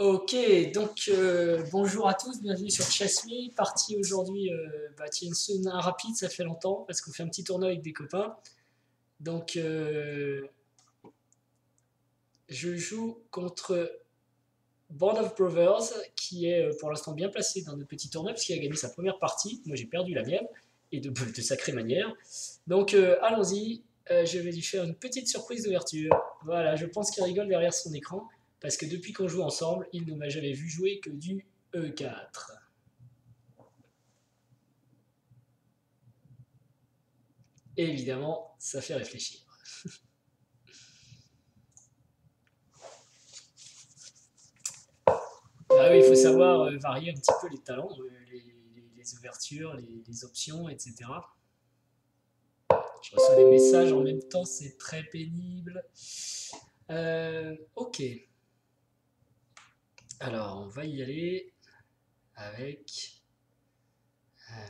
Ok, donc bonjour à tous, bienvenue sur Chess.me. Parti aujourd'hui, tiens, un rapide, ça fait longtemps parce qu'on fait un petit tournoi avec des copains. Donc je joue contre Band of Brothers qui est pour l'instant bien placé dans notre petit tournoi puisqu'il a gagné sa première partie. Moi j'ai perdu la mienne et de sacrée manière. Donc allons-y, je vais lui faire une petite surprise d'ouverture. Voilà, je pense qu'il rigole derrière son écran parce que depuis qu'on joue ensemble, il ne m'a jamais vu jouer que du E4. Et évidemment, ça fait réfléchir. Ah oui, il faut savoir varier un petit peu les talents, les ouvertures, les options, etc. Je reçois des messages en même temps, c'est très pénible. Ok. Alors, on va y aller avec. euh,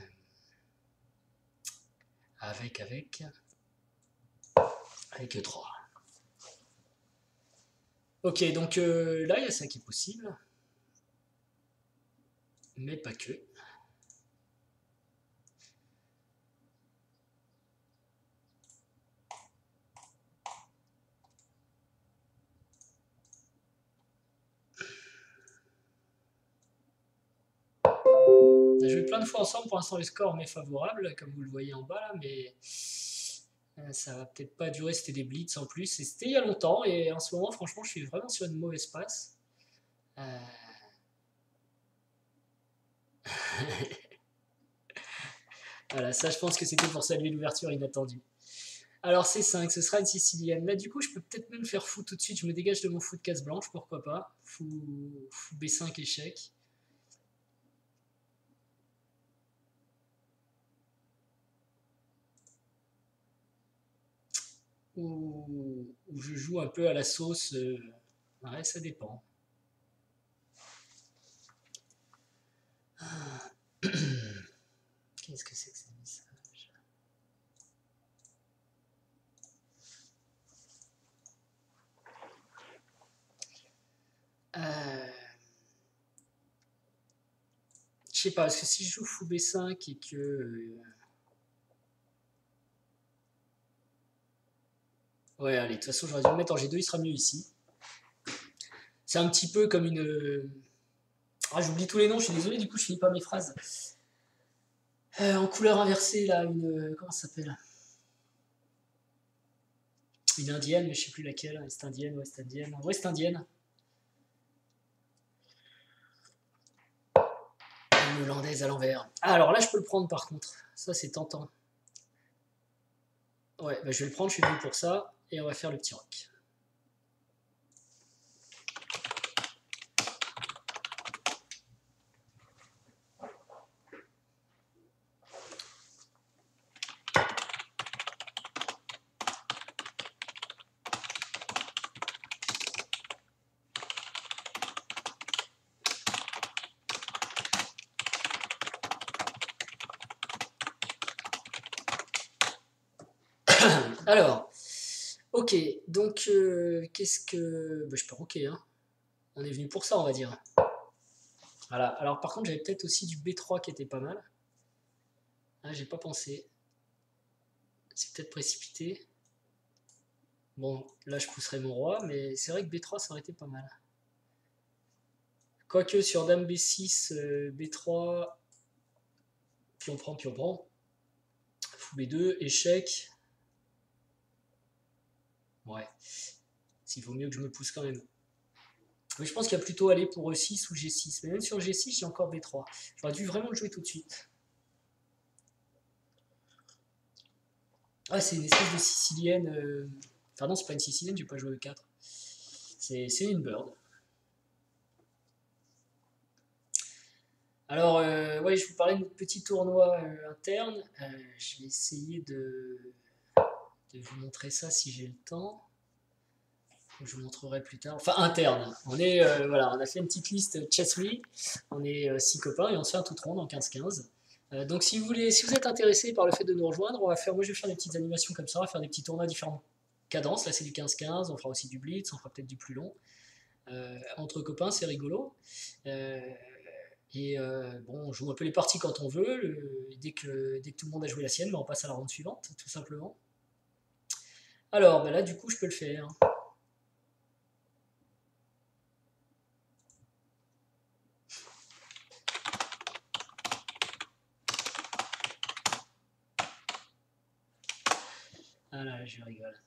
avec. Avec 3. Ok, donc là, il y a ça qui est possible. Mais pas que. On a joué plein de fois ensemble, pour l'instant le score m'est favorable, comme vous le voyez en bas là, mais ça va peut-être pas durer, c'était des blitz en plus, et c'était il y a longtemps, et en ce moment franchement je suis vraiment sur une mauvaise passe. Euh, Voilà, ça je pense que c'était pour saluer l'ouverture inattendue. Alors C5, ce sera une sicilienne. Là du coup je peux peut-être même faire fou tout de suite, je me dégage de mon fou de case blanche, pourquoi pas. Fou B5 échec. Ou je joue un peu à la sauce. Ouais, ça dépend. Qu'est-ce que c'est que ces messages? Je sais pas, parce que si je joue fou B5 et que. Ouais, allez, de toute façon, j'aurais dû le mettre en G2, il sera mieux ici. C'est un petit peu comme une. Ah, j'oublie tous les noms, je suis désolé, du coup, je finis pas mes phrases. En couleur inversée, là, une. Comment ça s'appelle? Une indienne, mais je sais plus laquelle. Est indienne, ouest indienne. Ouest indienne. Une hollandaise à l'envers. Ah, alors là, je peux le prendre par contre. Ça, c'est tentant. Ouais, bah, je vais le prendre, je suis venu pour ça. Et on va faire le petit rock. Alors, ok, donc qu'est-ce que. Bah, je peux rocker, hein. On est venu pour ça, on va dire. Voilà, alors par contre, j'avais peut-être aussi du B3 qui était pas mal. Ah, j'ai pas pensé. C'est peut-être précipité. Bon, là, je pousserai mon roi, mais c'est vrai que B3, ça aurait été pas mal. Quoique sur Dame B6, B3, pion prend, pion prend. Fou B2, échec. Ouais, s'il vaut mieux que je me pousse quand même. Mais je pense qu'il y a plutôt aller pour E6 ou G6. Mais même sur G6, j'ai encore B3. J'aurais dû vraiment le jouer tout de suite. Ah, c'est une espèce de sicilienne. Enfin, non, c'est pas une sicilienne, j'ai pas joué E4. C'est une bird. Alors, ouais, je vous parlais de notre petit tournoi interne. Je vais essayer de vous montrer ça si j'ai le temps. Je vous montrerai plus tard. Enfin, interne. On est, voilà, on a fait une petite liste Chess.me. On est 6 copains et on se fait un tout rond en 15-15. Donc, si vous voulez, si vous êtes intéressé par le fait de nous rejoindre, on va faire, moi, je vais faire des petites animations comme ça. On va faire des petits tournois à différentes cadences. Là, c'est du 15-15. On fera aussi du blitz. On fera peut-être du plus long. Entre copains, c'est rigolo. Bon, on joue un peu les parties quand on veut. Dès que tout le monde a joué la sienne, ben, on passe à la ronde suivante, tout simplement. Alors, ben là, du coup, je peux le faire. Ah là, je rigole.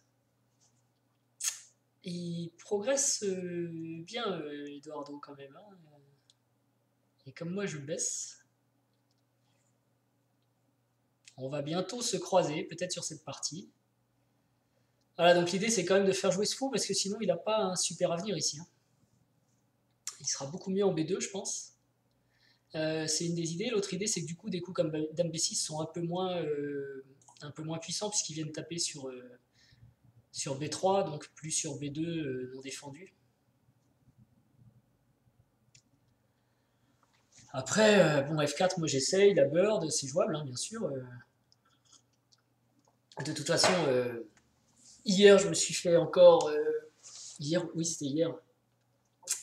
Il progresse bien, Eduardo, quand même, hein. Et comme moi, je baisse. On va bientôt se croiser, peut-être sur cette partie. Voilà, donc l'idée, c'est quand même de faire jouer ce fou, parce que sinon, il n'a pas un super avenir ici, hein. Il sera beaucoup mieux en B2, je pense. C'est une des idées. L'autre idée, c'est que du coup, des coups comme Dame B6 sont un peu moins puissants, puisqu'ils viennent taper sur B3, donc plus sur B2 non défendu. Après, bon, F4, moi j'essaye, la bird, c'est jouable, hein, bien sûr. De toute façon, hier, je me suis fait encore. Hier, oui, c'était hier.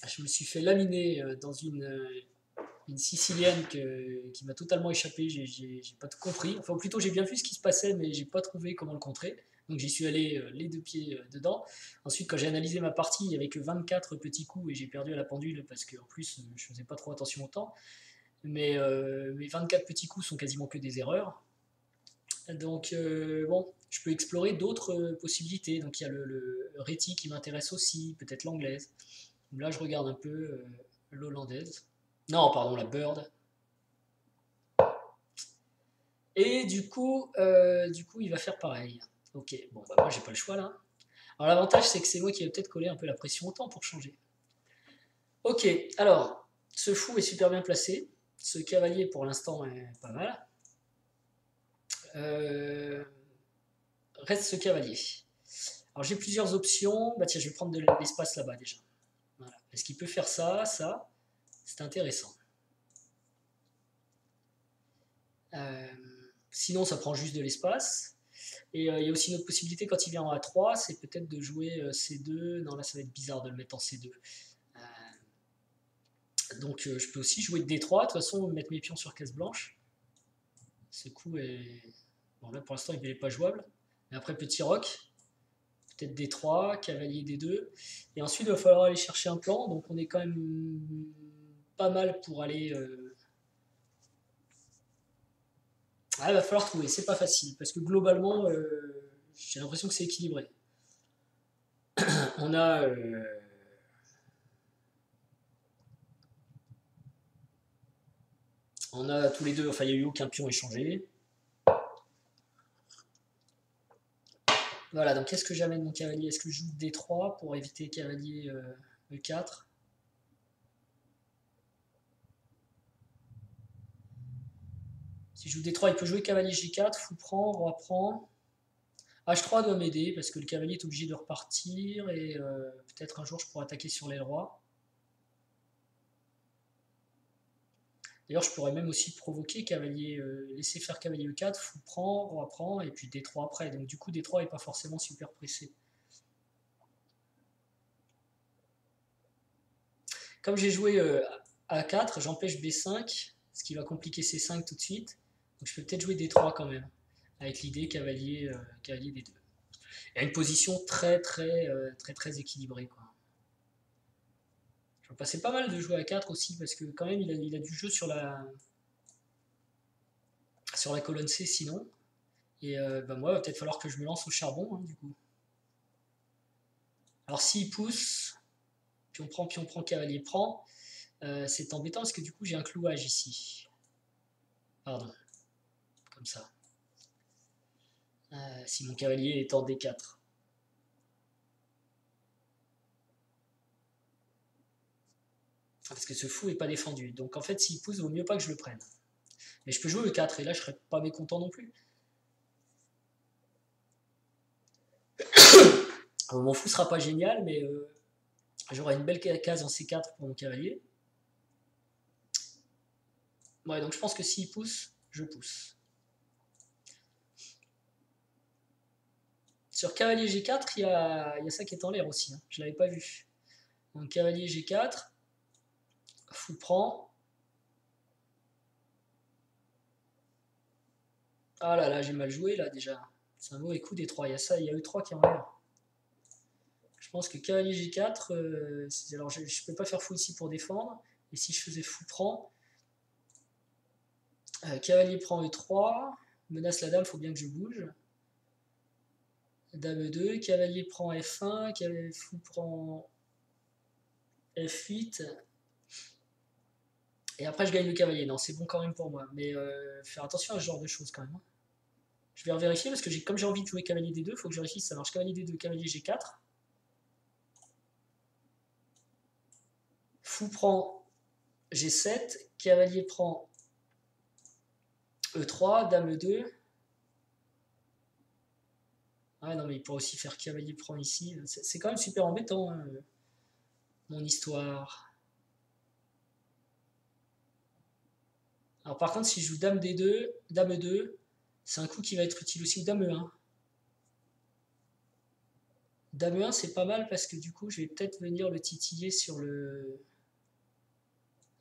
Je me suis fait laminer dans une sicilienne qui m'a totalement échappé. J'ai pas tout compris. Enfin, plutôt, j'ai bien vu ce qui se passait, mais j'ai pas trouvé comment le contrer. Donc, j'y suis allé les deux pieds dedans. Ensuite, quand j'ai analysé ma partie, il n'y avait que 24 petits coups et j'ai perdu à la pendule parce qu'en plus, je faisais pas trop attention au temps. Mais mes 24 petits coups sont quasiment que des erreurs. Donc, bon, je peux explorer d'autres possibilités. Donc, il y a le Réti qui m'intéresse aussi, peut-être l'anglaise. Là, je regarde un peu l'hollandaise. Non, pardon, la bird. Et du coup, il va faire pareil. Ok, bon, bah moi, j'ai pas le choix là. Alors, l'avantage, c'est que c'est moi qui vais peut-être coller un peu la pression au temps pour changer. Ok, alors, ce fou est super bien placé. Ce cavalier, pour l'instant, est pas mal. Reste ce cavalier. Alors j'ai plusieurs options. Bah tiens, je vais prendre de l'espace là-bas déjà. Voilà. Est-ce qu'il peut faire ça, ça? C'est intéressant. Euh, Sinon, ça prend juste de l'espace. Et il y a aussi une autre possibilité quand il vient en A3, c'est peut-être de jouer C2. Non, là, ça va être bizarre de le mettre en C2. Donc je peux aussi jouer D3. De toute façon, mettre mes pions sur case blanche. Ce coup est... Bon, là, pour l'instant, il n'est pas jouable. Mais après, petit roc. Peut-être D3, cavalier D2. Et ensuite, il va falloir aller chercher un plan. Donc on est quand même pas mal pour aller... Ah, il va falloir trouver, c'est pas facile. Parce que globalement, j'ai l'impression que c'est équilibré. On a... on a tous les deux... Enfin, il n'y a eu aucun pion échangé. Voilà, donc qu'est-ce que j'amène mon cavalier? Est-ce que je joue D3 pour éviter cavalier E4? Si je joue D3, il peut jouer cavalier G4, fou prend, roi prend. H3 doit m'aider parce que le cavalier est obligé de repartir et peut-être un jour je pourrai attaquer sur l'aile roi. D'ailleurs, je pourrais même aussi provoquer cavalier, laisser faire cavalier E4, fou prend, roi prend, et puis D3 après. Donc du coup, D3 n'est pas forcément super pressé. Comme j'ai joué A4, j'empêche B5, ce qui va compliquer C5 tout de suite. Donc je peux peut-être jouer D3 quand même, avec l'idée cavalier D2. Il y a une position très équilibrée, quoi. Je me passais pas mal de jouer A4 aussi, parce que quand même, il a du jeu sur la colonne C sinon. Et bah moi, il va peut-être falloir que je me lance au charbon, hein, du coup. Alors s'il pousse, pion prend, cavalier prend, c'est embêtant parce que du coup j'ai un clouage ici. Pardon, comme ça. Si mon cavalier est en D4. Parce que ce fou est pas défendu. Donc en fait, s'il pousse, il vaut mieux pas que je le prenne. Mais je peux jouer E4 et là je serais pas mécontent non plus. Mon fou sera pas génial, mais j'aurai une belle case en C4 pour mon cavalier. Ouais, donc je pense que s'il pousse, je pousse. Sur cavalier G4, il y a ça qui est en l'air aussi, hein. Je l'avais pas vu. Donc cavalier G4, fou prend. Ah là là, j'ai mal joué là déjà. C'est un mauvais coup D3, il y a ça, il y a E3 qui est en l'air. Je pense que cavalier G4, alors je ne peux pas faire fou ici pour défendre. Et si je faisais fou prend, cavalier prend E3, menace la dame, il faut bien que je bouge. Dame E2, cavalier prend F1, cavalier fou prend F8. Et après je gagne le cavalier. Non, c'est bon quand même pour moi. Mais faire attention à ce genre de choses quand même. Je vais vérifier parce que comme j'ai envie de jouer cavalier D2, il faut que je vérifie si ça marche. Cavalier D2, cavalier G4. Fou prend G7, cavalier prend E3, dame E2. Ah non, mais il pourrait aussi faire cavalier prend ici. C'est quand même super embêtant, hein, mon histoire. Alors par contre, si je joue dame D2, dame E2, c'est un coup qui va être utile aussi. Ou dame E1. Dame E1, c'est pas mal parce que du coup, je vais peut-être venir le titiller sur le...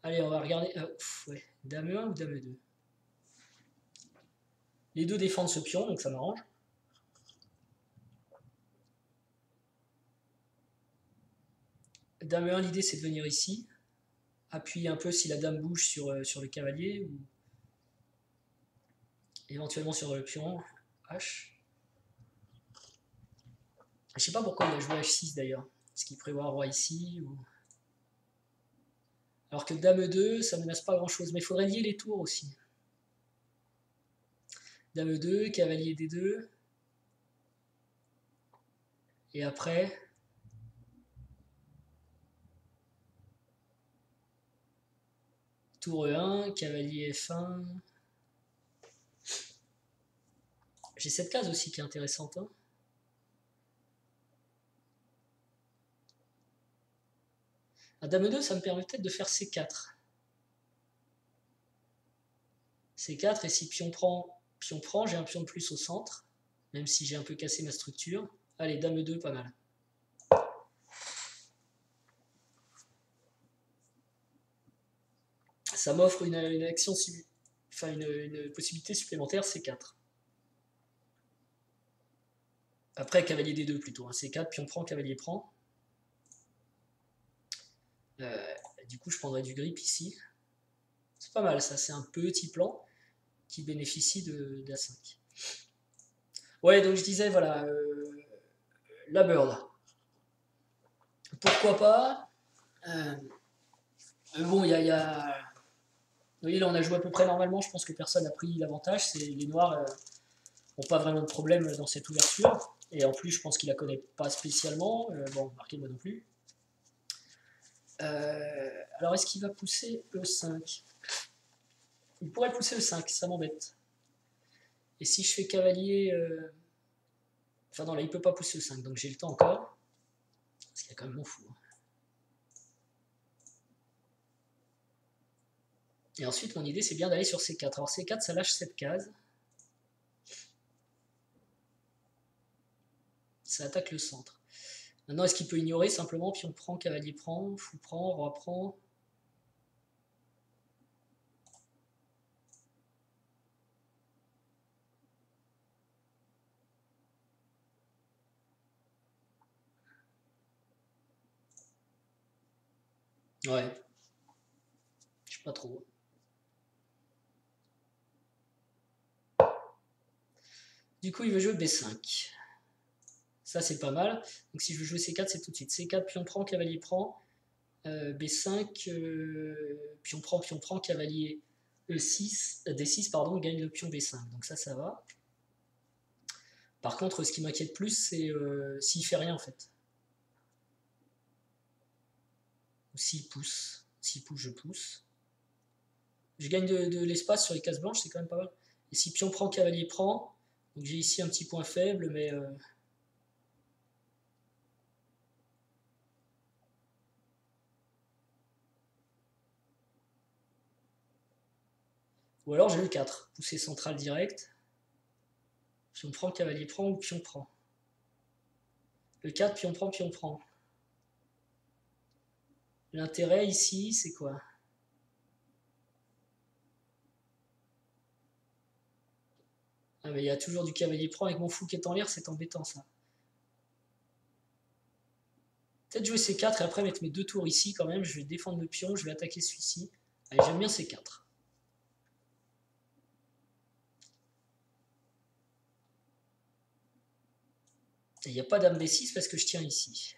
Allez, on va regarder. Ouais. Dame E1 ou dame E2. Les deux défendent ce pion, donc ça m'arrange. Dame E1, l'idée c'est de venir ici, appuyer un peu si la dame bouge sur le cavalier, ou éventuellement sur le pion H. Je sais pas pourquoi il a joué H6 d'ailleurs. Est-ce qu'il prévoit un roi ici ou... Alors que dame E2, ça ne menace pas grand chose, mais il faudrait lier les tours aussi. Dame E2, cavalier D2. Et après... Tour E1, cavalier F1. J'ai cette case aussi qui est intéressante. Hein. À dame E2, ça me permet peut-être de faire C4. C4, et si pion prend, j'ai un pion de plus au centre, même si j'ai un peu cassé ma structure. Allez, dame E2, pas mal. Ça m'offre une action, enfin une possibilité supplémentaire, C4. Après, cavalier D2 plutôt. Hein. C4, pion prend, cavalier prend. Du coup, je prendrai du grip ici. C'est pas mal, ça. C'est un petit plan qui bénéficie d'A5. Ouais, donc je disais, voilà, la bird. Pourquoi pas bon, il y a... Vous voyez, là, on a joué à peu près normalement. Je pense que personne n'a pris l'avantage. Les noirs n'ont pas vraiment de problème dans cette ouverture. Et en plus, je pense qu'il la connaît pas spécialement. Bon, marquez moi non plus. Alors, est-ce qu'il va pousser E5? Il pourrait pousser E5, ça m'embête. Et si je fais cavalier... Enfin non, là, il peut pas pousser E5, donc j'ai le temps encore. Parce qu'il y a quand même mon fou. Et ensuite, mon idée, c'est bien d'aller sur C4. Alors C4, ça lâche cette case. Ça attaque le centre. Maintenant, est-ce qu'il peut ignorer simplement pion prend, cavalier prend, fou prend, roi prend? Ouais. Je sais pas trop. Du coup, il veut jouer B5. Ça, c'est pas mal. Donc si je veux jouer C4, c'est tout de suite. C4, pion prend, cavalier prend. B5, pion prend, cavalier E6, D6, pardon, gagne le pion B5. Donc ça va. Par contre, ce qui m'inquiète plus, c'est s'il fait rien en fait. Ou s'il pousse. S'il pousse, je pousse. Je gagne de l'espace sur les cases blanches, c'est quand même pas mal. Et si pion prend, cavalier prend, donc j'ai ici un petit point faible, mais... Ou alors j'ai le 4, poussée centrale direct. Pion prend, cavalier prend ou pion prend. Le 4, pion prend, pion prend. L'intérêt ici, c'est quoi? Ah mais il y a toujours du cavalier prend avec mon fou qui est en l'air, c'est embêtant ça. Peut-être jouer C4 et après mettre mes 2 tours ici quand même, je vais défendre le pion, je vais attaquer celui-ci. Allez, j'aime bien C4. Et il n'y a pas dame D6 parce que je tiens ici.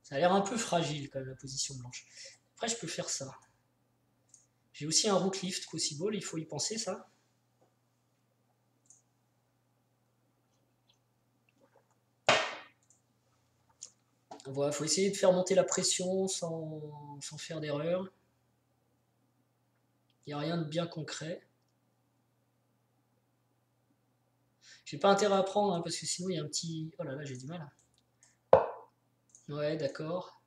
Ça a l'air un peu fragile quand même la position blanche. Après je peux faire ça. J'ai aussi un rook lift possible, il faut y penser ça. Voilà, il faut essayer de faire monter la pression sans faire d'erreur. Il n'y a rien de bien concret. J'ai pas intérêt à prendre hein, parce que sinon il y a un petit... Oh là là, j'ai du mal. Ouais, d'accord.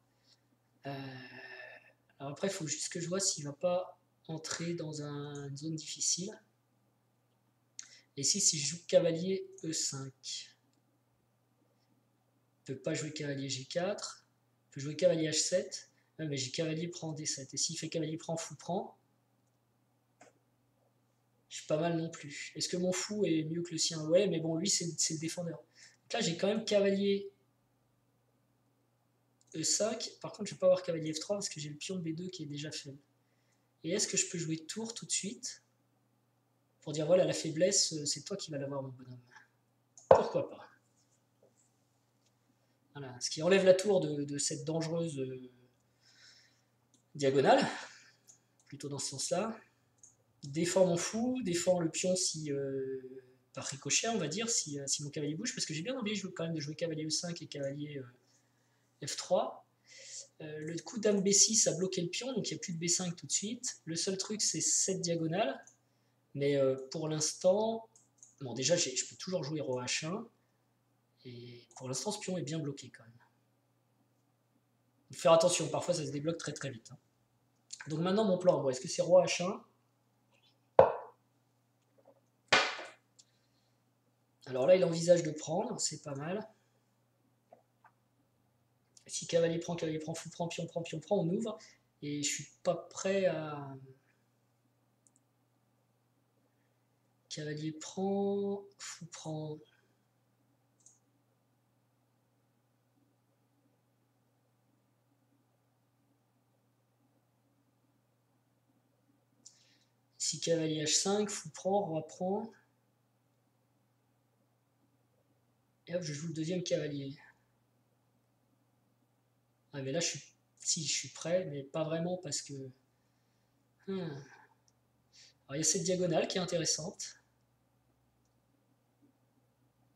Alors après, il faut juste que je vois s'il va pas entrer dans une zone difficile. Et ici, si je joue cavalier E5, je ne peux pas jouer cavalier G4. Je peux jouer cavalier H7. Ouais, mais j'ai cavalier prend D7. Et s'il fait cavalier prend, fou prend, je suis pas mal non plus. Est-ce que mon fou est mieux que le sien? Ouais, mais bon, lui, c'est le défendeur. Donc là, j'ai quand même cavalier E5. Par contre, je ne vais pas avoir cavalier F3 parce que j'ai le pion B2 qui est déjà faible. Et est-ce que je peux jouer tour tout de suite pour dire voilà, la faiblesse, c'est toi qui vas l'avoir, mon bonhomme? Pourquoi pas? Voilà, ce qui enlève la tour de cette dangereuse diagonale, plutôt dans ce sens-là. Défend mon fou, défend le pion si par ricochet, on va dire, si mon cavalier bouge, parce que j'ai bien envie quand même de jouer cavalier E5 et cavalier F3. Le coup dame B6 a bloqué le pion, donc il n'y a plus de B5 tout de suite. Le seul truc, c'est cette diagonale, mais pour l'instant, bon, déjà, je peux toujours jouer roi H1, et pour l'instant, ce pion est bien bloqué quand même. Faut faire attention, parfois ça se débloque très très vite. Hein. Donc maintenant, mon plan, bon, est-ce que c'est roi H1? Alors là, il envisage de prendre, c'est pas mal. Si cavalier prend, fou prend, pion prend, on ouvre. Et je suis pas prêt à... Cavalier prend, fou prend. Si cavalier H5, fou prend, roi prend. Et hop, je joue le deuxième cavalier. Ah mais là, si, je suis prêt, mais pas vraiment parce que... Alors il y a cette diagonale qui est intéressante.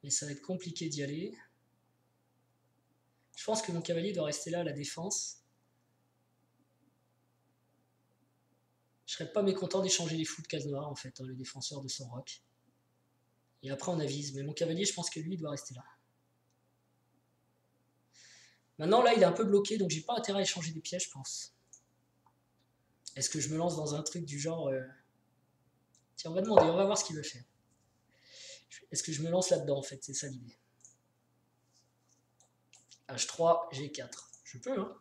Mais ça va être compliqué d'y aller. Je pense que mon cavalier doit rester là à la défense. Je serais pas mécontent d'échanger les fous de case noire en fait, hein, le défenseur de son roc. Et après on avise. Mais mon cavalier, je pense que lui, il doit rester là. Maintenant, là, il est un peu bloqué, donc j'ai pas intérêt à échanger des pièges, je pense. Est-ce que je me lance dans un truc du genre... Tiens, on va demander, on va voir ce qu'il veut faire. Est-ce que je me lance là-dedans, en fait? C'est ça l'idée. H3, G4. Je peux, hein.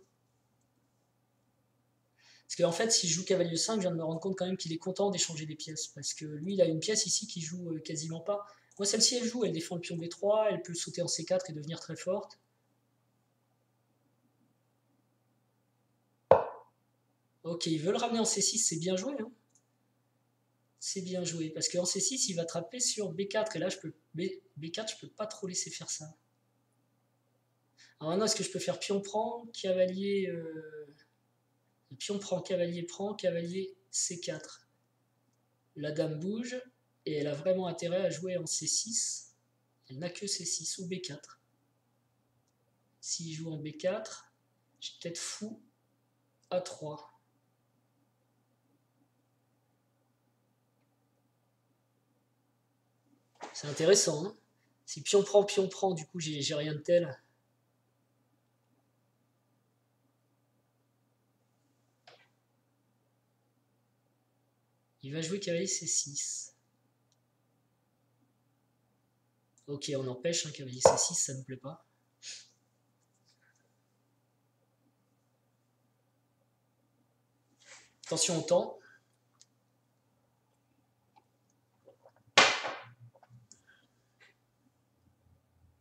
Parce qu'en fait, si je joue cavalier 5, je viens de me rendre compte quand même qu'il est content d'échanger des pièces. Parce que lui, il a une pièce ici qui joue quasiment pas. Moi, celle-ci, elle joue, elle défend le pion B3, elle peut sauter en C4 et devenir très forte. Ok, il veut le ramener en C6, c'est bien joué. Hein. C'est bien joué. Parce qu'en C6, il va attraper sur B4. Et là, B4, je peux pas trop laisser faire ça. Alors maintenant, est-ce que je peux faire pion prend, cavalier... Pion prend, cavalier C4. La dame bouge, et elle a vraiment intérêt à jouer en C6. Elle n'a que C6 ou B4. S'il joue en B4, j'ai peut-être fou A3. C'est intéressant, hein. Si pion prend, du coup j'ai rien de tel. Il va jouer cavalier C6. Ok, on empêche, hein, cavalier C6, ça ne me plaît pas. Attention au temps.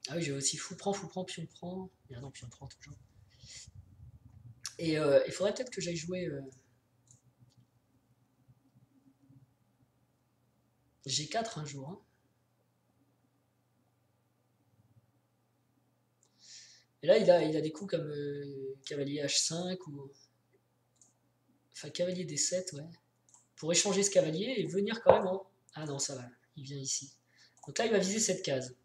Ah oui, j'ai aussi fou prend, pion prend. Ah non, pion prend toujours. Et il faudrait peut-être que j'aille jouer G4 un jour. Hein. Et là, il a des coups comme cavalier H5 ou. Enfin, cavalier D7, ouais. Pour échanger ce cavalier et venir quand même en. Ah non, ça va, il vient ici. Donc là, il va viser cette case.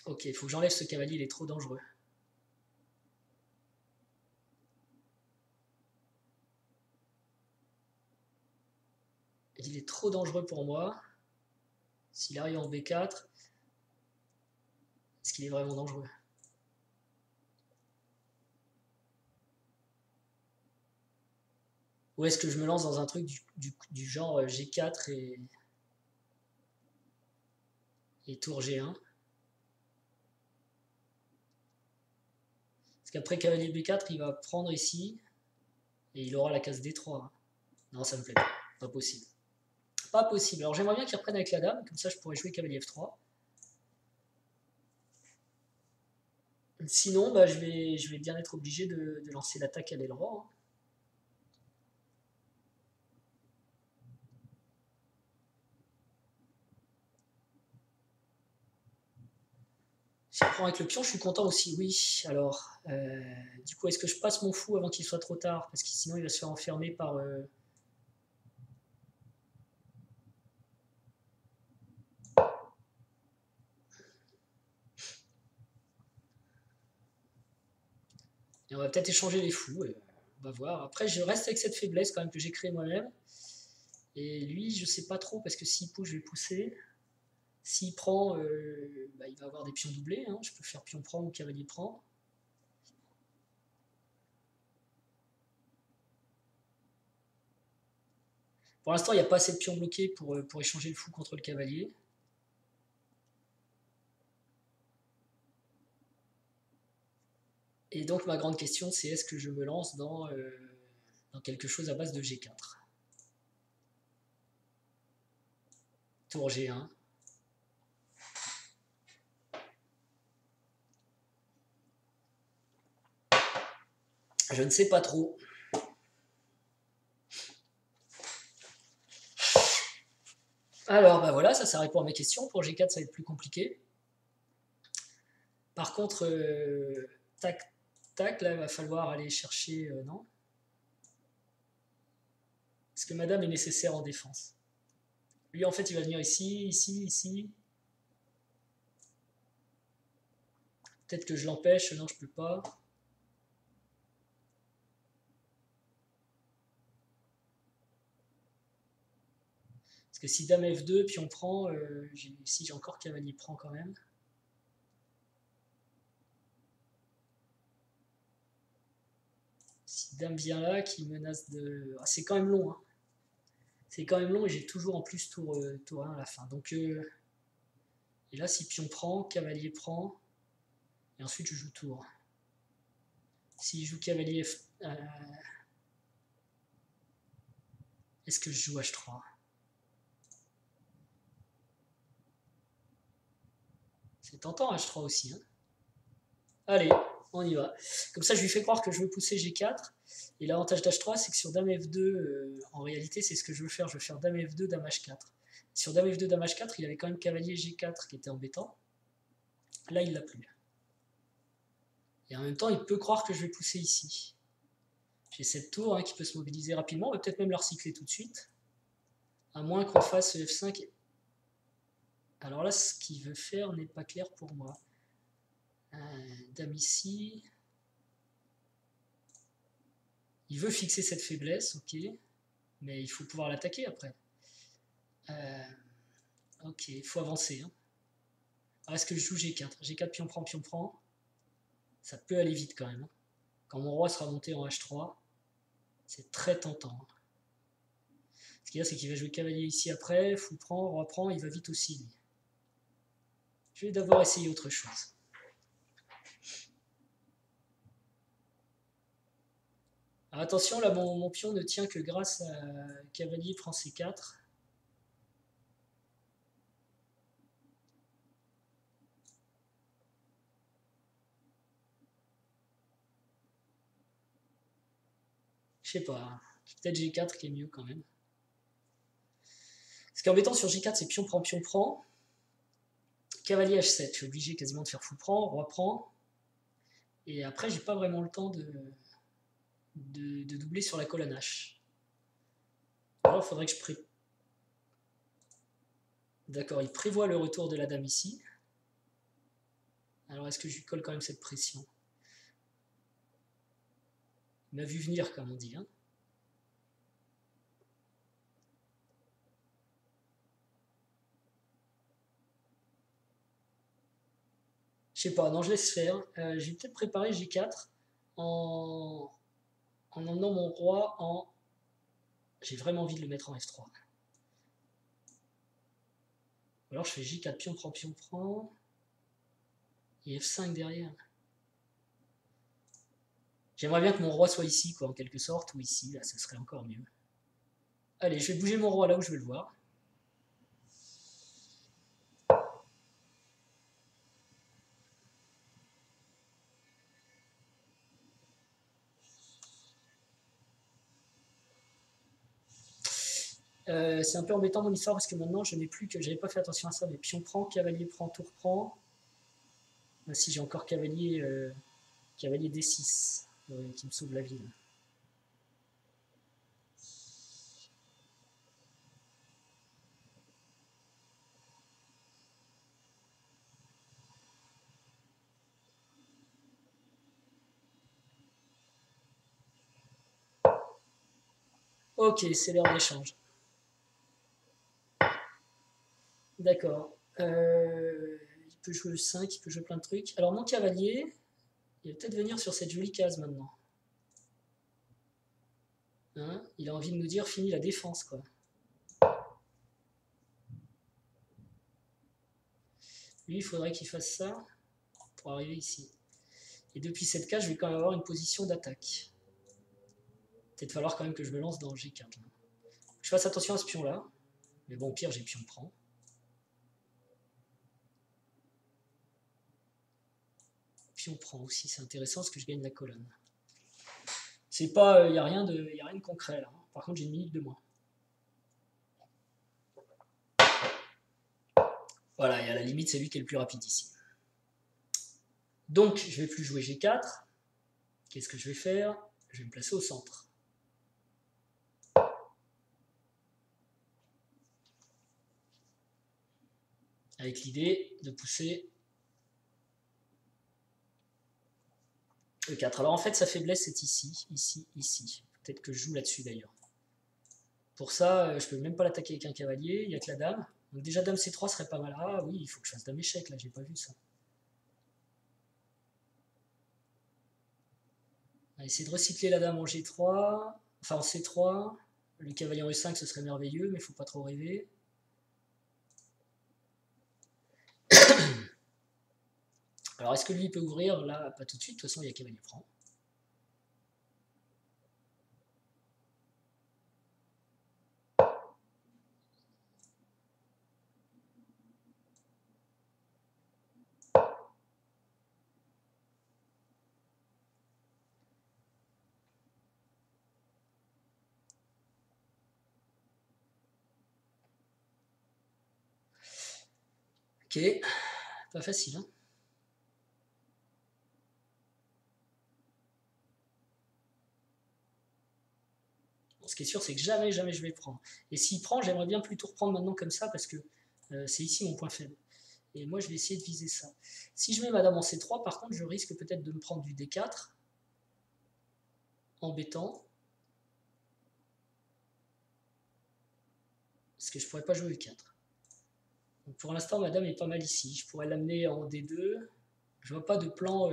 Ok, il faut que j'enlève ce cavalier, il est trop dangereux. Il est trop dangereux pour moi. S'il arrive en B4, est-ce qu'il est vraiment dangereux? Ou est-ce que je me lance dans un truc du genre G4 et tour G1? Parce qu'après cavalier B4, il va prendre ici et il aura la case D3. Hein. Non, ça me plaît pas. Pas possible. Pas possible. Alors j'aimerais bien qu'il reprenne avec la dame, comme ça je pourrais jouer cavalier F3. Sinon, bah, je vais bien être obligé de lancer l'attaque à l'aile roi. Hein. Si je prends avec le pion, je suis content aussi. Oui, alors, du coup, est-ce que je passe mon fou avant qu'il soit trop tard? Parce que sinon, il va se faire enfermer par... Et on va peut-être échanger les fous. On va voir. Après, je reste avec cette faiblesse quand même que j'ai créée moi-même. Et lui, je sais pas trop, parce que s'il pousse, je vais pousser. S'il prend, bah, il va avoir des pions doublés. Hein. Je peux faire pion prend ou cavalier prend. Pour l'instant, il n'y a pas assez de pions bloqués pour échanger le fou contre le cavalier. Et donc, ma grande question, c'est est-ce que je me lance dans quelque chose à base de G4? Tour G1. Je ne sais pas trop. Alors, bah voilà, ça répond à mes questions. Pour G4, ça va être plus compliqué. Par contre, tac, tac, là, il va falloir aller chercher... non. Est-ce que madame est nécessaire en défense? Lui, en fait, il va venir ici, ici, ici. Peut-être que je l'empêche. Non, je peux pas. Parce que si dame F2, puis on prend... ici, j'ai encore cavalier prend quand même. Si dame vient là, qui menace de... Ah, c'est quand même long, hein. C'est quand même long et j'ai toujours en plus tour 1 à la fin. Donc, et là, si pion prend, cavalier prend, et ensuite je joue tour. Si je joue cavalier F... est-ce que je joue H3? C'est tentant H3 aussi. Hein. Allez, on y va. Comme ça, je lui fais croire que je veux pousser G4. Et l'avantage d'H3, c'est que sur dame F2, en réalité, c'est ce que je veux faire. Je veux faire dame F2, dame H4. Sur dame F2, dame H4, il avait quand même cavalier G4 qui était embêtant. Là, il l'a plus. Et en même temps, il peut croire que je vais pousser ici. J'ai cette tour hein, qui peut se mobiliser rapidement. On va peut-être même la recycler tout de suite. À moins qu'on fasse F5. Alors là, ce qu'il veut faire n'est pas clair pour moi. Dame ici. Il veut fixer cette faiblesse, ok. Mais il faut pouvoir l'attaquer après. Ok, il faut avancer. Hein. Alors est-ce que je joue G4? G4, pion prend, pion prend. Ça peut aller vite quand même. Hein. Quand mon roi sera monté en H3, c'est très tentant. Hein. Ce qu'il y a, c'est qu'il va jouer cavalier ici après, fou prend, roi prend, il va vite aussi lui. Je vais d'abord essayer autre chose. Alors attention, là mon pion ne tient que grâce à cavalier prend C4. Je sais pas, peut-être G4 qui est mieux quand même. Ce qui est embêtant sur G4, c'est pion prend. Cavalier H7, je suis obligé quasiment de faire fou prend, roi prend. Et après, j'ai pas vraiment le temps de doubler sur la colonne H. Alors, il faudrait que je D'accord, il prévoit le retour de la dame ici. Alors, est-ce que je lui colle quand même cette pression? Il m'a vu venir, comme on dit. Hein. Je sais pas, non, je laisse faire. J'ai peut-être préparé G4 en emmenant mon roi en... J'ai vraiment envie de le mettre en F3. Alors je fais J4, pion prend. Et F5 derrière. J'aimerais bien que mon roi soit ici, quoi, en quelque sorte, ou ici, là, ce serait encore mieux. Allez, je vais bouger mon roi là où je vais le voir. C'est un peu embêtant mon histoire parce que maintenant je n'ai plus que... J'avais pas fait attention à ça, mais pion prend, cavalier prend, tour prend. Si j'ai encore cavalier D6 qui me sauve la ville. Ok, c'est l'heure d'échange. D'accord. Il peut jouer le 5, il peut jouer plein de trucs. Alors mon cavalier, il va peut-être venir sur cette jolie case maintenant. Hein, il a envie de nous dire fini la défense, quoi. Lui, il faudrait qu'il fasse ça pour arriver ici. Et depuis cette case, je vais quand même avoir une position d'attaque. Peut-être falloir quand même que je me lance dans G4. Là. Je fasse attention à ce pion-là. Mais bon, au pire, j'ai pion prend. Pion prend aussi, c'est intéressant parce que je gagne la colonne. C'est pas, il n'y a rien de concret là. Par contre, j'ai une minute de moins. Voilà, et à la limite, c'est lui qui est le plus rapide ici. Donc, je ne vais plus jouer G4. Qu'est-ce que je vais faire? Je vais me placer au centre. Avec l'idée de pousser E4. Alors en fait, sa faiblesse est ici, ici, ici. Peut-être que je joue là-dessus d'ailleurs. Pour ça, je peux même pas l'attaquer avec un cavalier, il n'y a que la dame. Donc déjà dame C3 serait pas mal. Ah oui, il faut que je fasse dame échec, là, j'ai pas vu ça. On va essayer de recycler la dame en G3, enfin en C3. Le cavalier en E5, ce serait merveilleux, mais il faut pas trop rêver. Alors est-ce que lui il peut ouvrir? Là, pas tout de suite, de toute façon il y a cavalier prend. Ok, pas facile, hein. Bon, ce qui est sûr, c'est que jamais je vais prendre. Et s'il prend, j'aimerais bien plutôt reprendre maintenant comme ça, parce que c'est ici mon point faible. Et moi, je vais essayer de viser ça. Si je mets madame en C3, par contre, je risque peut-être de me prendre du D4, embêtant. Parce que je pourrais pas jouer E4. Donc pour l'instant, madame est pas mal ici. Je pourrais l'amener en D2. Je vois pas de plan,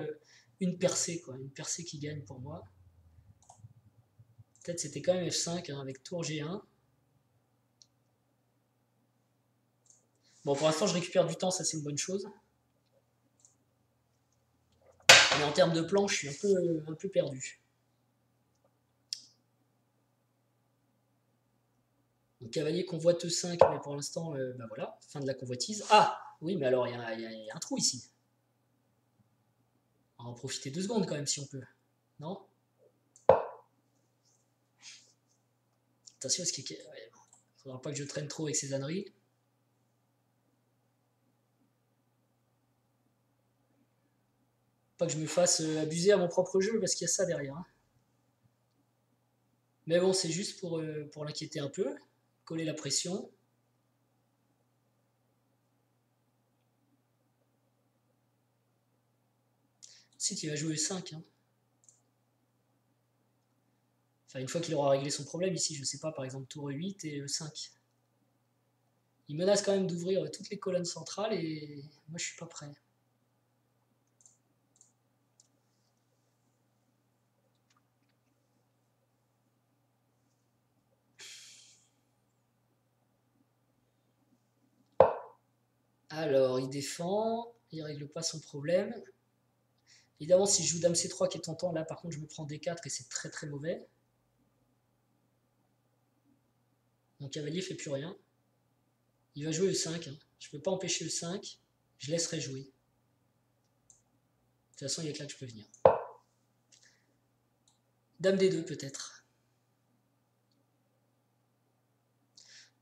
une percée, quoi. Une percée qui gagne pour moi. Peut-être c'était quand même F5 hein, avec tour G1. Bon, pour l'instant, je récupère du temps, ça c'est une bonne chose. Mais en termes de plan, je suis un peu perdu. Donc, cavalier convoite E5, mais pour l'instant, bah voilà, fin de la convoitise. Ah oui, mais alors, il y a un trou ici. On va en profiter 2 secondes quand même, si on peut. Non? Attention, parce qu'il ne faudra pas que je traîne trop avec ces âneries. Pas que je me fasse abuser à mon propre jeu, parce qu'il y a ça derrière. Hein. Mais bon, c'est juste pour l'inquiéter un peu, coller la pression. Ensuite, il va jouer E5. Hein. Enfin, une fois qu'il aura réglé son problème, ici, je sais pas, par exemple, tour E8 et E5. Il menace quand même d'ouvrir toutes les colonnes centrales et moi, je suis pas prêt. Alors, il défend, il règle pas son problème. Évidemment, si je joue Dame C3 qui est tentant, là par contre je me prends D4 et c'est très très mauvais. Mon cavalier fait plus rien. Il va jouer E5. Hein. Je ne peux pas empêcher E5. Je laisserai jouer. De toute façon, il y a que là que je peux venir. Dame D2 peut-être.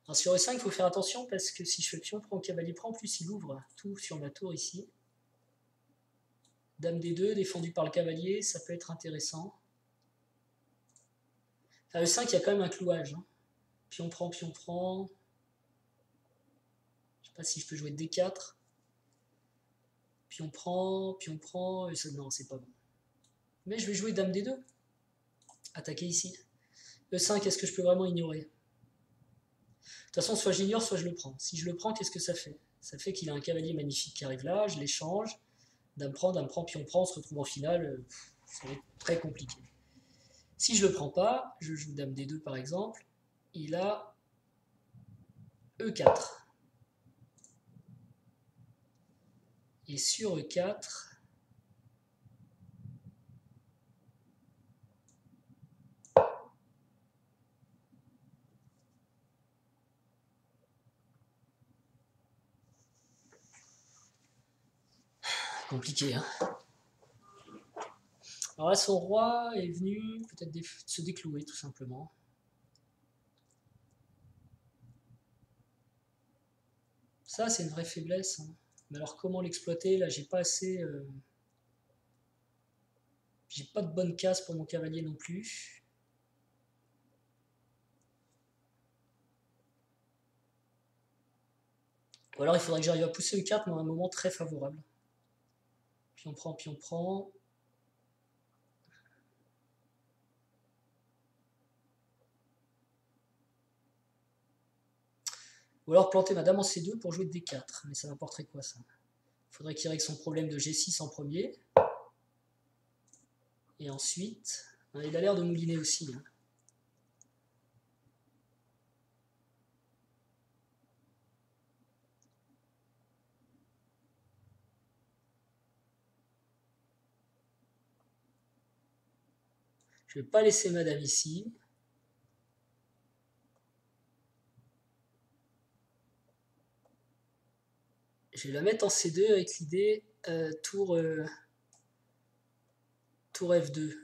Alors sur E5, il faut faire attention parce que si je fais pion prend, cavalier prend, en plus il ouvre tout sur ma tour ici. Dame D2, défendu par le cavalier, ça peut être intéressant. À E5, il y a quand même un clouage. Hein. Pion prend, pion prend. Je ne sais pas si je peux jouer D4. Pion prend, non, c'est pas bon. Mais je vais jouer Dame D2. Attaquer ici. E5, est-ce que je peux vraiment ignorer? De toute façon, soit j'ignore, soit je le prends. Si je le prends, qu'est-ce que ça fait? Ça fait qu'il a un cavalier magnifique qui arrive là, je l'échange. Dame prend, pion prend, on se retrouve en finale. Ça va être très compliqué. Si je le prends pas, je joue Dame D2 par exemple. Il a E4. Et sur E4, compliqué, hein. Alors là, son roi est venu peut-être se déclouer, tout simplement. Ça, c'est une vraie faiblesse. Hein. Mais alors, comment l'exploiter? Là, j'ai pas assez... J'ai pas de bonne case pour mon cavalier non plus. Ou alors, il faudrait que j'arrive à pousser E4, mais à un moment très favorable. Pion prend, pion prend. Ou alors planter ma dame en C2 pour jouer D4. Mais ça m'apporterait quoi ça? Il faudrait qu'il règle son problème de G6 en premier. Et ensuite, il a l'air de mouliner aussi. Hein. Je ne vais pas laisser ma dame ici. Je vais la mettre en C2 avec l'idée tour F2.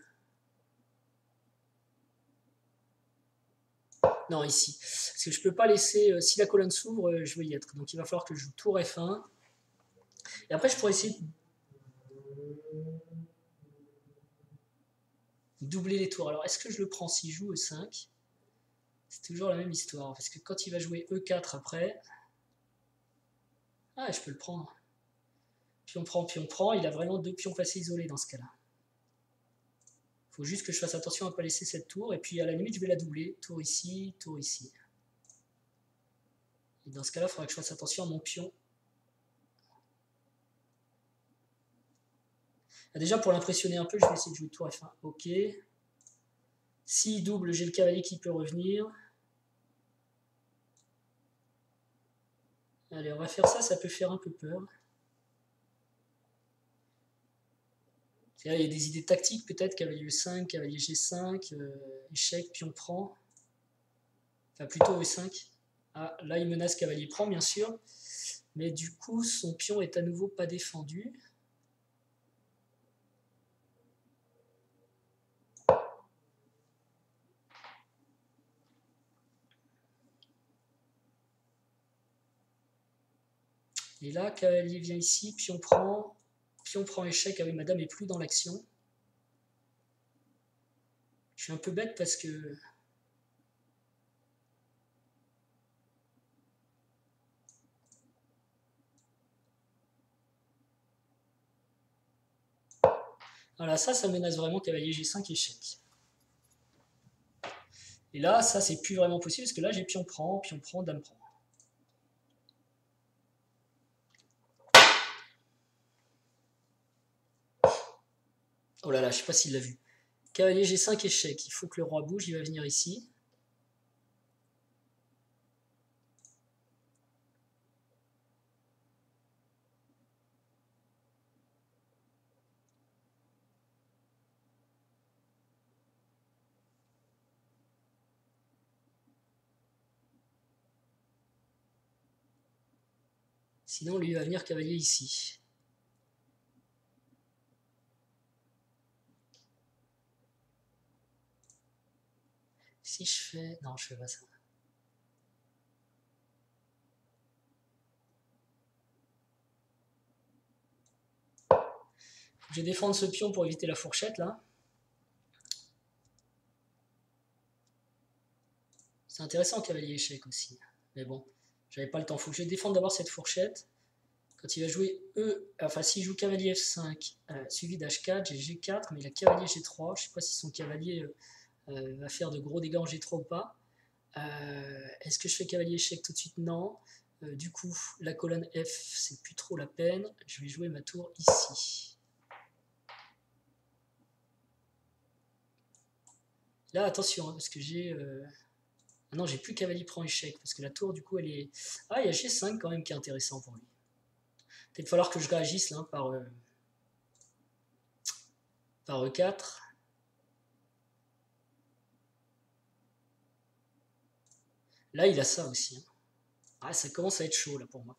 Non, ici. Parce que je ne peux pas laisser... si la colonne s'ouvre, je vais y être. Donc il va falloir que je joue tour F1. Et après, je pourrais essayer de doubler les tours. Alors, est-ce que je le prends s'il joue E5? C'est toujours la même histoire. Parce que quand il va jouer E4 après... Ah, je peux le prendre. Pion prend. Il a vraiment 2 pions passés isolés dans ce cas-là. Il faut juste que je fasse attention à ne pas laisser cette tour. Et puis, à la limite, je vais la doubler. Tour ici, tour ici. Et dans ce cas-là, il faudra que je fasse attention à mon pion. Déjà, pour l'impressionner un peu, je vais essayer de jouer tour F1. Ok. S'il double, j'ai le cavalier qui peut revenir. Allez, on va faire ça, ça peut faire un peu peur. Là, il y a des idées tactiques, peut-être, cavalier E5, cavalier G5, échec, pion prend. Enfin, plutôt E5. Ah, là, il menace cavalier prend, bien sûr. Mais du coup, son pion est à nouveau pas défendu. Et là, cavalier vient ici, pion prend échec. Ah oui, madame est plus dans l'action. Je suis un peu bête parce que... Voilà, ça menace vraiment cavalier G5 échec. Et là, ça, c'est plus vraiment possible parce que là, j'ai pion prend, dame prend. Oh là là, je sais pas s'il l'a vu. Cavalier G5 échec. Il faut que le roi bouge, il va venir ici. Sinon, lui, il va venir cavalier ici. Si je fais... Non, je fais pas ça. Je vais défendre ce pion pour éviter la fourchette, là. C'est intéressant, cavalier échec aussi. Mais bon, j'avais pas le temps. Faut que je défende d'abord cette fourchette. Quand il va jouer enfin s'il joue cavalier F5 suivi d'H4, j'ai G4, mais il a cavalier G3. Je sais pas si son cavalier va faire de gros dégâts en G3 ou pas. Est-ce que je fais cavalier échec tout de suite? Non. Du coup, la colonne F, c'est plus trop la peine. Je vais jouer ma tour ici. Là, attention, hein, parce que j'ai... Ah non, j'ai plus cavalier prend échec, parce que la tour, du coup, elle est... Ah, il y a G5 quand même qui est intéressant pour lui. Peut-être falloir que je réagisse là, par E4. Là, il a ça aussi. Hein. Ah, ça commence à être chaud là pour moi.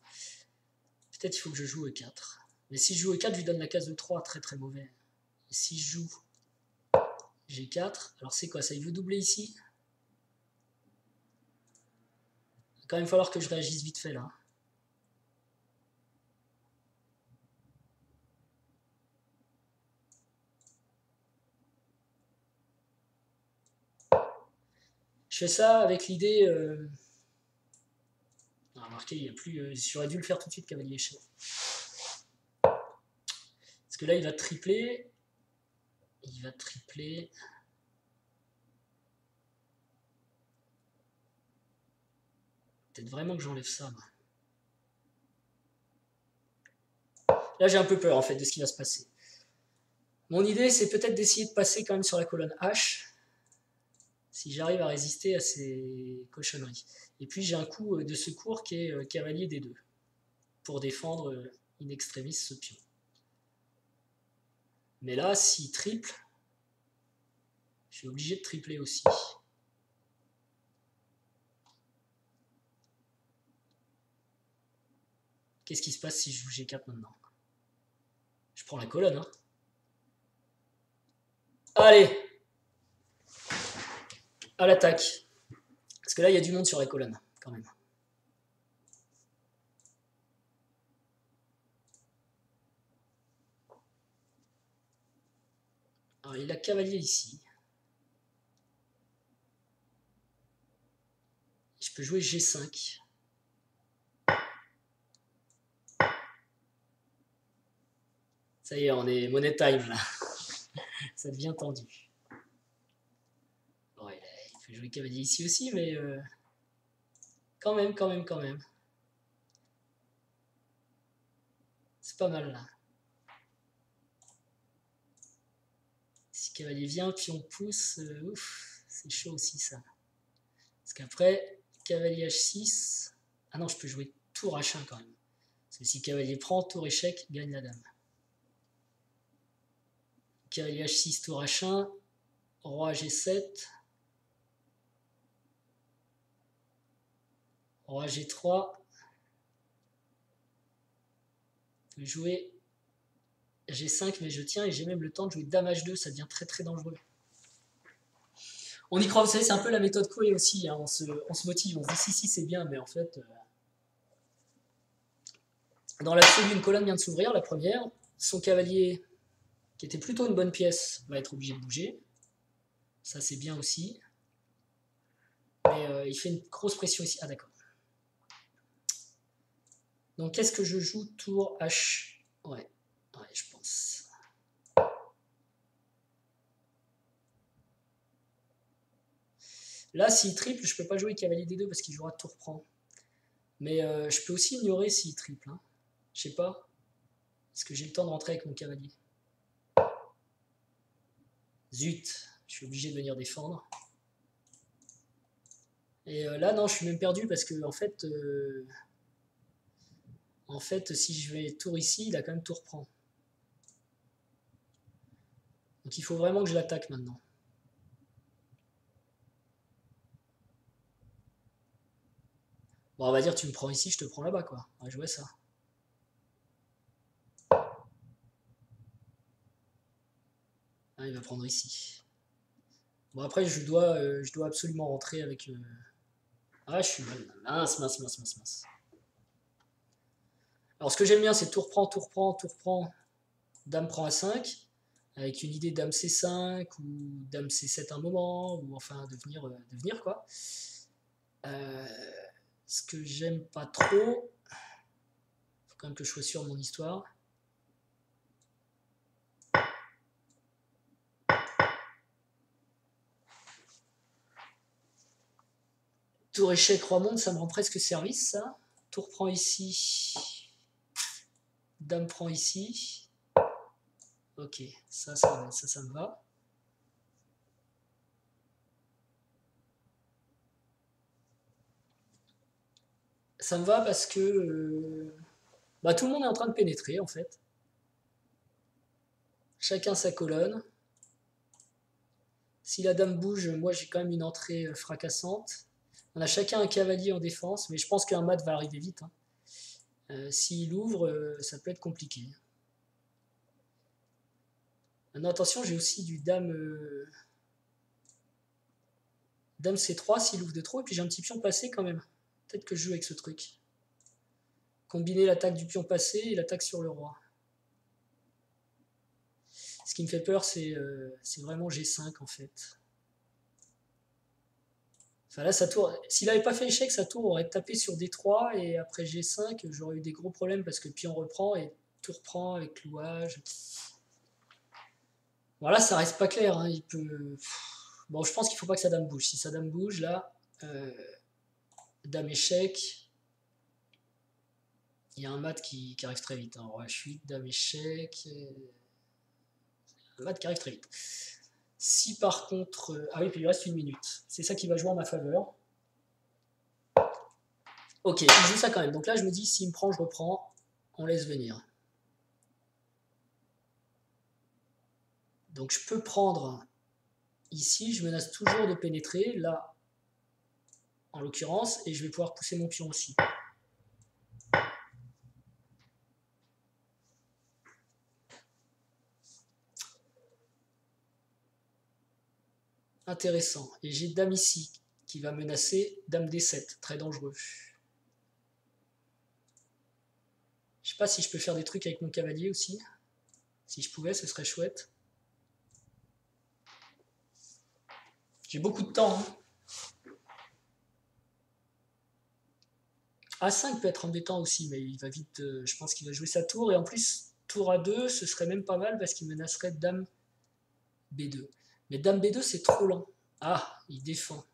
Peut-être il faut que je joue E4. Mais si je joue E4, je lui donne la case E3, très très mauvais. Et si je joue G4, alors c'est quoi ça? Il veut doubler ici? Il va quand même falloir que je réagisse vite fait là. Je fais ça avec l'idée... remarquez, il y a plus... J'aurais dû le faire tout de suite, cavalier échec. Parce que là, il va tripler. Il va tripler. Peut-être vraiment que j'enlève ça. Moi. Là, j'ai un peu peur en fait de ce qui va se passer. Mon idée, c'est peut-être d'essayer de passer quand même sur la colonne H. Si j'arrive à résister à ces cochonneries. Et puis j'ai un coup de secours qui est cavalier D2 pour défendre in extremis ce pion. Mais là, s'il triple, je suis obligé de tripler aussi. Qu'est-ce qui se passe si je joue G4 maintenant? Je prends la colonne. Hein. Allez, à l'attaque. Parce que là, il y a du monde sur la colonne, quand même. Alors, il a cavalier ici. Je peux jouer G5. Ça y est, on est money time, là. Ça devient tendu. Bon, il peut jouer cavalier ici aussi, mais... quand même. C'est pas mal, là. Si cavalier vient, pion pousse, ouf, c'est chaud aussi, ça. Parce qu'après, cavalier H6... Ah non, je peux jouer tour H1 quand même. Parce que si cavalier prend, tour échec, gagne la dame. Cavalier H6, tour H1, roi G7, roi G3, je vais jouer G5, mais je tiens et j'ai même le temps de jouer dame H2, ça devient très très dangereux. On y croit, vous savez, c'est un peu la méthode Coué aussi, hein. On se motive, on se dit si c'est bien, mais en fait, dans l'absolu, une colonne vient de s'ouvrir, la première, son cavalier, qui était plutôt une bonne pièce, va être obligé de bouger, ça c'est bien aussi, mais il fait une grosse pression ici, ah d'accord. Donc qu'est-ce que je joue tour H? Ouais, je pense. Là, s'il triple, je peux pas jouer cavalier D2 parce qu'il jouera tour prend. Mais je peux aussi ignorer s'il triple. Hein. Je sais pas. Est-ce que j'ai le temps de rentrer avec mon cavalier? Zut, je suis obligé de venir défendre. Et là, non, je suis même perdu parce que en fait, si je vais tour ici, il a quand même tour prend. Donc il faut vraiment que je l'attaque maintenant. Bon, on va dire tu me prends ici, je te prends là-bas, quoi. On va jouer ça. Ah, il va prendre ici. Bon, après, je dois absolument rentrer avec... Ah, je suis mal. Mince. Alors, ce que j'aime bien, c'est tour prend, dame prend A5, avec une idée dame C5 ou dame C7 un moment, ou enfin de venir quoi. Ce que j'aime pas trop, faut quand même que je sois sûr de mon histoire. Tour échec, roi monte, ça me rend presque service, ça. Tour prend ici, dame prend ici. Ok, ça me va. Ça me va parce que tout le monde est en train de pénétrer en fait. Chacun sa colonne. Si la dame bouge, moi j'ai quand même une entrée fracassante. On a chacun un cavalier en défense, mais je pense qu'un mat va arriver vite. Hein. S'il ouvre, ça peut être compliqué. Maintenant, attention, j'ai aussi du dame, dame C3 s'il ouvre de trop, et puis j'ai un petit pion passé quand même. Peut-être que je joue avec ce truc. Combiner l'attaque du pion passé et l'attaque sur le roi. Ce qui me fait peur, c'est vraiment G5 en fait. Enfin là, sa tour, s'il n'avait pas fait échec, sa tour aurait tapé sur D3 et après G5, j'aurais eu des gros problèmes parce que pion reprend et tour prend avec clouage. Voilà, ça reste pas clair. Hein. Il peut. Bon, je pense qu'il faut pas que sa dame bouge. Si sa dame bouge, là, dame échec. Il y a un mat qui arrive très vite. Hein. Roi H8, dame échec. Un mat qui arrive très vite. Si par contre... Ah oui, puis il reste une minute. C'est ça qui va jouer en ma faveur. Ok, il joue ça quand même. Donc là, je me dis, s'il me prend, je reprends. On laisse venir. Donc je peux prendre ici. Je menace toujours de pénétrer. Là, en l'occurrence. Et je vais pouvoir pousser mon pion aussi. Intéressant. Et j'ai dame ici qui va menacer dame D7. Très dangereux. Je sais pas si je peux faire des trucs avec mon cavalier aussi. Si je pouvais, ce serait chouette. J'ai beaucoup de temps. Hein. A5 peut être embêtant aussi, mais il va vite. Je pense qu'il va jouer sa tour. Et en plus, tour A2, ce serait même pas mal parce qu'il menacerait dame B2. Mais dame B2, c'est trop lent. Ah, il défend.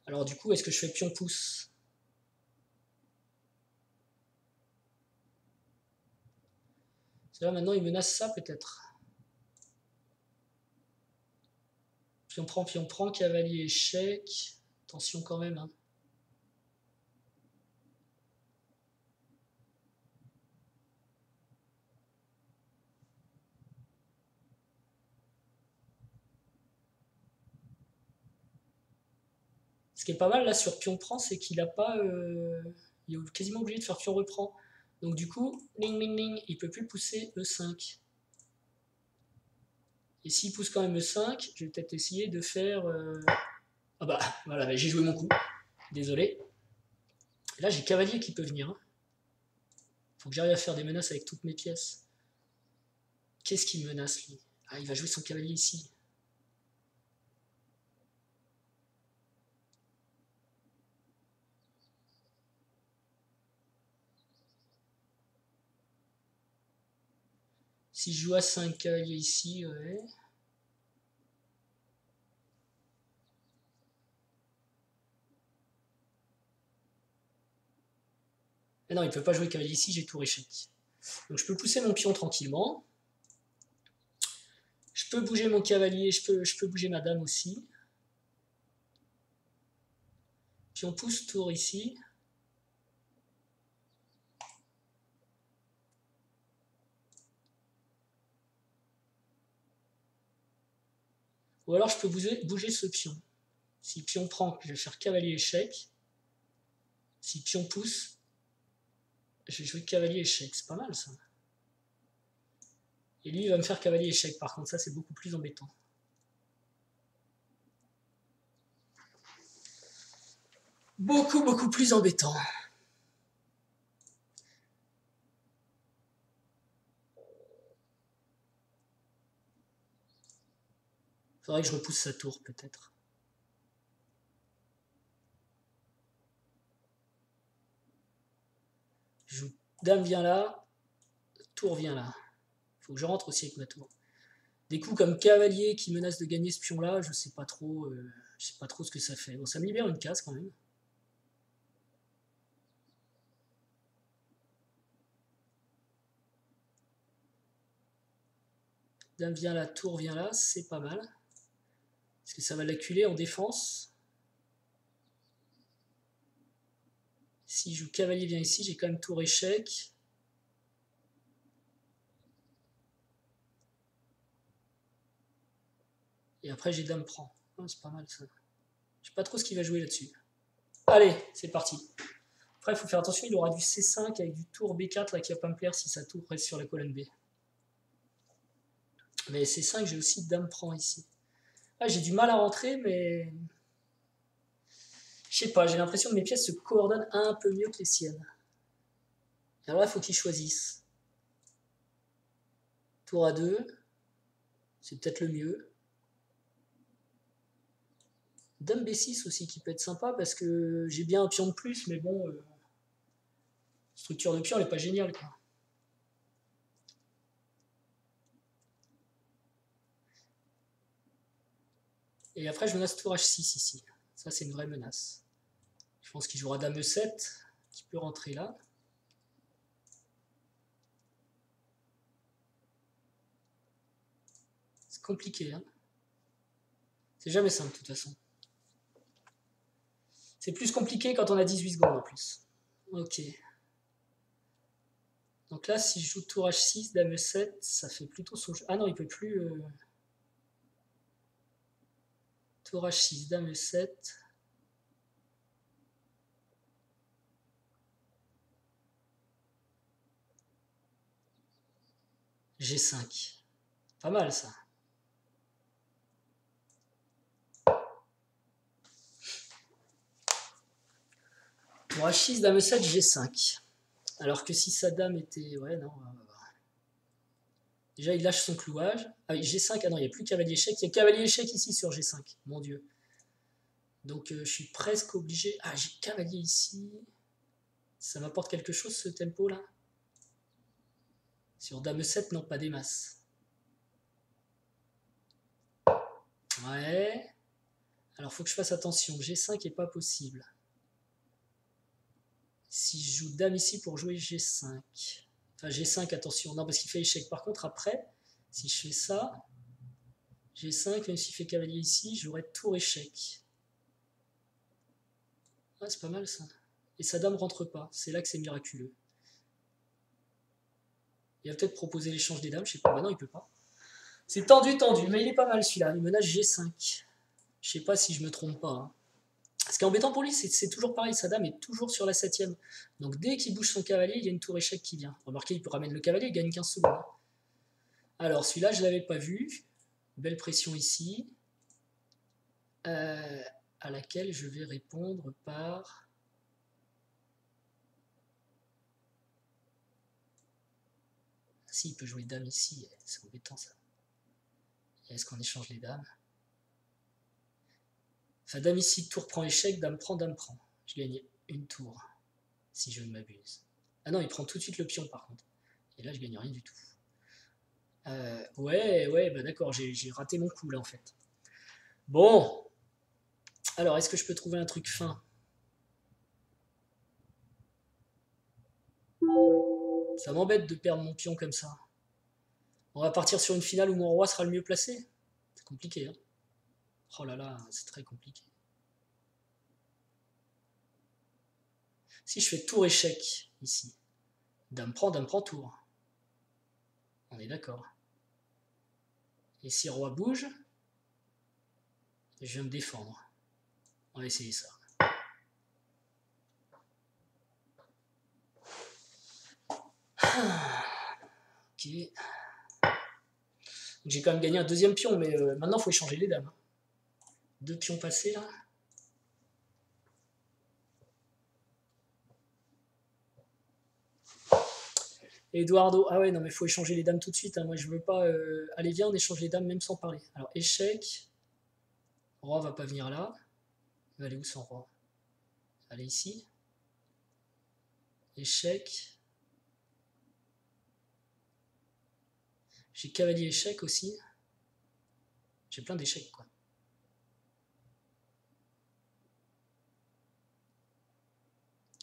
Alors du coup, est-ce que je fais pion pouce? Là maintenant, il menace ça peut-être. Pion prend, cavalier échec. Attention quand même. Hein. Ce qui est pas mal là sur pion prend, c'est qu'il a pas. Il est quasiment obligé de faire pion reprend. Donc du coup, ling ling ling, il peut plus pousser E5. Et s'il pousse quand même E5, je vais peut-être essayer de faire. Ah bah voilà, j'ai joué mon coup. Désolé. Et là j'ai cavalier qui peut venir. Hein. Faut que j'arrive à faire des menaces avec toutes mes pièces. Qu'est-ce qu'il menace lui? Ah, il va jouer son cavalier ici. Si je joue à 5 cavaliers ici, ouais. Mais non, il ne peut pas jouer cavalier ici, j'ai tour échec. Donc je peux pousser mon pion tranquillement. Je peux bouger mon cavalier, je peux bouger ma dame aussi. Pion pousse, tour ici. Ou alors je peux bouger ce pion. Si pion prend, je vais faire cavalier échec. Si pion pousse, je vais jouer cavalier échec. C'est pas mal ça. Et lui, il va me faire cavalier échec. Par contre, ça, c'est beaucoup plus embêtant. Beaucoup plus embêtant. Faudrait que je repousse sa tour, peut-être. Je joue dame vient là, tour vient là. Faut que je rentre aussi avec ma tour. Des coups comme cavalier qui menace de gagner ce pion-là, je sais pas trop ce que ça fait. Bon, ça me libère une case quand même. Dame vient là, tour vient là, c'est pas mal. Est-ce que ça va l'acculer en défense? Si je joue cavalier vient ici, j'ai quand même tour échec. Et après j'ai dame prend. Oh, c'est pas mal ça. Je sais pas trop ce qu'il va jouer là-dessus. Allez, c'est parti. Après, il faut faire attention, il aura du C5 avec du tour B4 là, qui va pas me plaire si sa tour reste sur la colonne B. Mais C5, j'ai aussi dame prend ici. Ah, j'ai du mal à rentrer, mais je sais pas, j'ai l'impression que mes pièces se coordonnent un peu mieux que les siennes. Alors là, il faut qu'il choisisse. Tour à 2, c'est peut-être le mieux. Dame B6 aussi qui peut être sympa parce que j'ai bien un pion de plus, mais bon, structure de pion elle n'est pas géniale quoi. Et après je menace tour H6 ici. Ça c'est une vraie menace. Je pense qu'il jouera dame E7 qui peut rentrer là. C'est compliqué hein. C'est jamais simple de toute façon. C'est plus compliqué quand on a 18 secondes en plus. Ok. Donc là, si je joue tour H6, dame E7, ça fait plutôt son jeu. Ah non, il peut plus. Tour H6, dame E7. G5. Pas mal ça. Tour H6, dame E7, G5. Alors que si sa dame était... Ouais, non. Déjà, il lâche son clouage. Ah oui, G5, ah non, il n'y a plus cavalier échec. Il y a cavalier échec ici sur G5. Mon Dieu. Donc, je suis presque obligé... Ah, j'ai cavalier ici. Ça m'apporte quelque chose, ce tempo-là? Sur dame 7, non, pas des masses. Ouais. Alors, faut que je fasse attention. G5 est pas possible. Si je joue dame ici pour jouer G5. Enfin, G5, attention. Non, parce qu'il fait échec. Par contre, après, si je fais ça, G5, même s'il fait cavalier ici, j'aurai tour échec. Ah, c'est pas mal ça. Et sa dame rentre pas. C'est là que c'est miraculeux. Il va peut-être proposer l'échange des dames. Je sais pas. Bah non, il peut pas. C'est tendu. Mais il est pas mal celui-là. Il menace G5. Je sais pas si je me trompe pas. Hein. Ce qui est embêtant pour lui, c'est toujours pareil, sa dame est toujours sur la 7ème. Donc dès qu'il bouge son cavalier, il y a une tour échec qui vient. Remarquez, il peut ramener le cavalier, il gagne 15 secondes. Alors celui-là, je ne l'avais pas vu. Belle pression ici. À laquelle je vais répondre par... Si, il peut jouer dame ici, c'est embêtant ça. Est-ce qu'on échange les dames? Enfin, dame ici, tour prend échec, dame prend, dame prend. Je gagne une tour, si je ne m'abuse. Ah non, il prend tout de suite le pion par contre. Et là, je gagne rien du tout. Ouais, bah d'accord, j'ai raté mon coup là en fait. Bon. Alors, est-ce que je peux trouver un truc fin? Ça m'embête de perdre mon pion comme ça. On va partir sur une finale où mon roi sera le mieux placé. C'est compliqué, hein. Oh là là, c'est très compliqué. Si je fais tour échec ici, dame prend, tour. On est d'accord. Et si roi bouge, je vais me défendre. On va essayer ça. Ok. J'ai quand même gagné un deuxième pion, mais maintenant il faut échanger les dames. 2 pions passés là. Eduardo, ah ouais, non mais il faut échanger les dames tout de suite, hein. Moi je veux pas... Allez viens, on échange les dames même sans parler. Alors échec, roi va pas venir là. Il va aller où son roi? Aller ici. Échec. J'ai cavalier échec aussi. J'ai plein d'échecs quoi.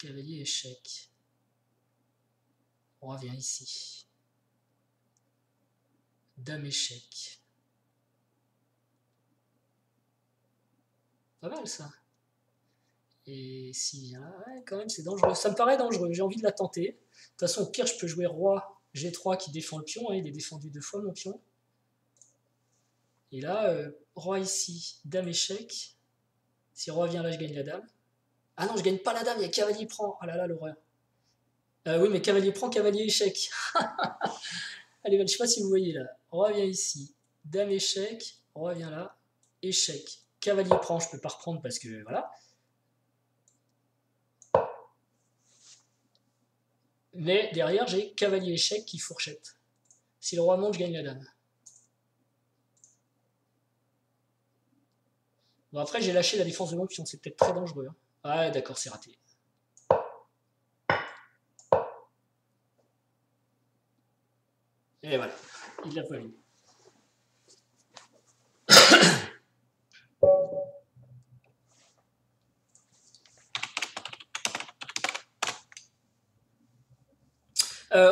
Cavalier échec. Roi vient ici. Dame échec. Pas mal ça. Et si vient là, ouais, quand même c'est dangereux. Ça me paraît dangereux, j'ai envie de la tenter. De toute façon, au pire, je peux jouer roi G3 qui défend le pion. Hein, il est défendu 2 fois mon pion. Et là, roi ici, dame échec. Si roi vient là, je gagne la dame. Ah non, je gagne pas la dame, il y a cavalier prend. Ah là là, l'horreur. Oui, mais cavalier prend, cavalier échec. Allez, je sais pas si vous voyez là. Roi vient ici, dame échec, roi vient là, échec. Cavalier prend, je peux pas reprendre parce que voilà. Mais derrière, j'ai cavalier échec qui fourchette. Si le roi monte, je gagne la dame. Bon, après, j'ai lâché la défense de mon pion, c'est peut-être très dangereux. Hein. Ah, d'accord, c'est raté. Et voilà, il l'a pas eu.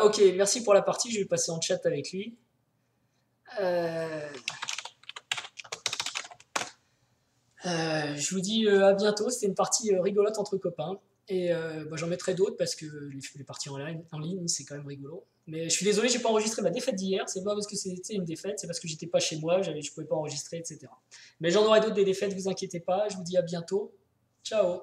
Ok, merci pour la partie, je vais passer en chat avec lui. Je vous dis à bientôt, c'était une partie rigolote entre copains. Et bah, j'en mettrai d'autres parce que les parties en ligne c'est quand même rigolo. Mais je suis désolé, j'ai pas enregistré ma défaite d'hier. C'est pas parce que c'était une défaite, c'est parce que j'étais pas chez moi, je pouvais pas enregistrer, etc. Mais j'en aurai d'autres des défaites, vous inquiétez pas. Je vous dis à bientôt. Ciao.